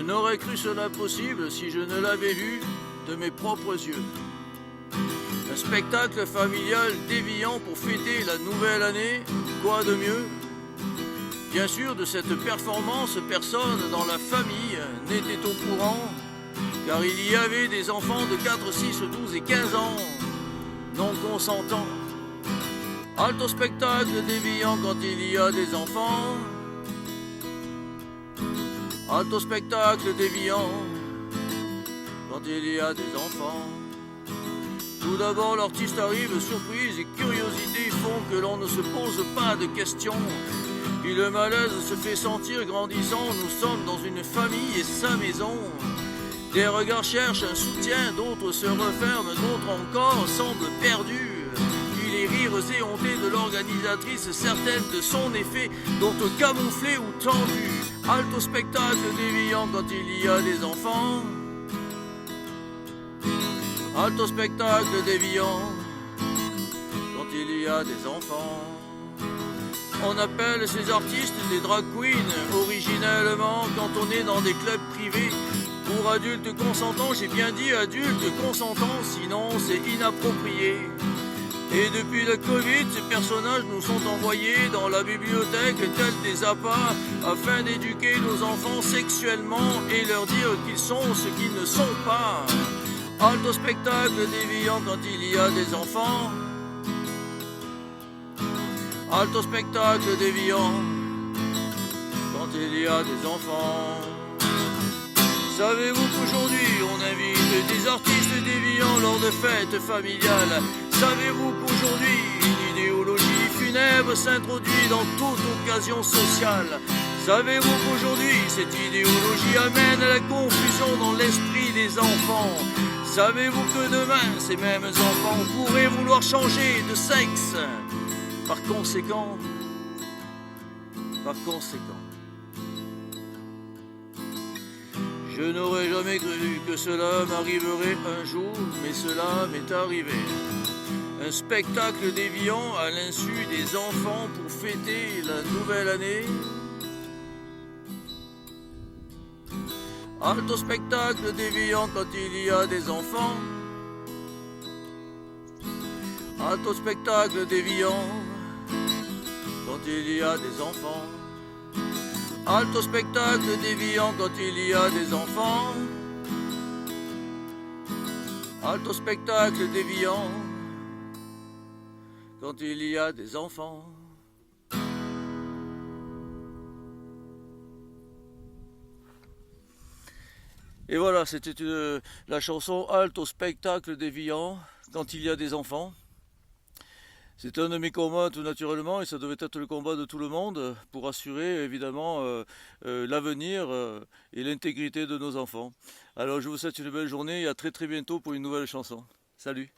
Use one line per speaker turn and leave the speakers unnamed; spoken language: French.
n'aurais cru cela possible si je ne l'avais vu de mes propres yeux. Un spectacle familial déviant pour fêter la nouvelle année, quoi de mieux? Bien sûr, de cette performance, personne dans la famille n'était au courant, car il y avait des enfants de 4, 6, 12 et 15 ans, non consentants. Halte au spectacle déviant quand il y a des enfants. Halte au spectacle déviant quand il y a des enfants. Tout d'abord, l'artiste arrive, surprise et curiosité font que l'on ne se pose pas de questions. Puis le malaise se fait sentir grandissant, nous sommes dans une famille et sa maison. Des regards cherchent un soutien, d'autres se referment, d'autres encore semblent perdus. Puis les rires éhontés de l'organisatrice, certaines de son effet, d'autres camouflées ou tendues. Halte au spectacle déviant quand il y a des enfants. Halte au spectacle déviant quand il y a des enfants. On appelle ces artistes des drag queens originellement quand on est dans des clubs privés. Pour adultes consentants, j'ai bien dit adultes consentants, sinon c'est inapproprié. Et depuis le Covid, ces personnages nous sont envoyés dans la bibliothèque tels des appâts afin d'éduquer nos enfants sexuellement et leur dire qu'ils sont ce qu'ils ne sont pas. Halte au spectacle déviant quand il y a des enfants. Halte au spectacle déviant quand il y a des enfants. Savez-vous qu'aujourd'hui on invite des artistes déviants lors de fêtes familiales? Savez-vous qu'aujourd'hui une idéologie funèbre s'introduit dans toute occasion sociale? Savez-vous qu'aujourd'hui cette idéologie amène à la confusion dans l'esprit des enfants? Savez-vous que demain ces mêmes enfants pourraient vouloir changer de sexe? Par conséquent, je n'aurais jamais cru que cela m'arriverait un jour, mais cela m'est arrivé. Un spectacle déviant à l'insu des enfants pour fêter la nouvelle année. Halte au spectacle déviant quand il y a des enfants. Halte au spectacle déviant quand il y a des enfants. Halte au spectacle déviant quand il y a des enfants. Halte au spectacle déviant quand il y a des enfants. Et voilà, c'était la chanson Halte au spectacle déviant quand il y a des enfants. C'est un de mes combats tout naturellement et ça devait être le combat de tout le monde pour assurer évidemment l'avenir et l'intégrité de nos enfants. Alors je vous souhaite une belle journée et à très très bientôt pour une nouvelle chanson. Salut!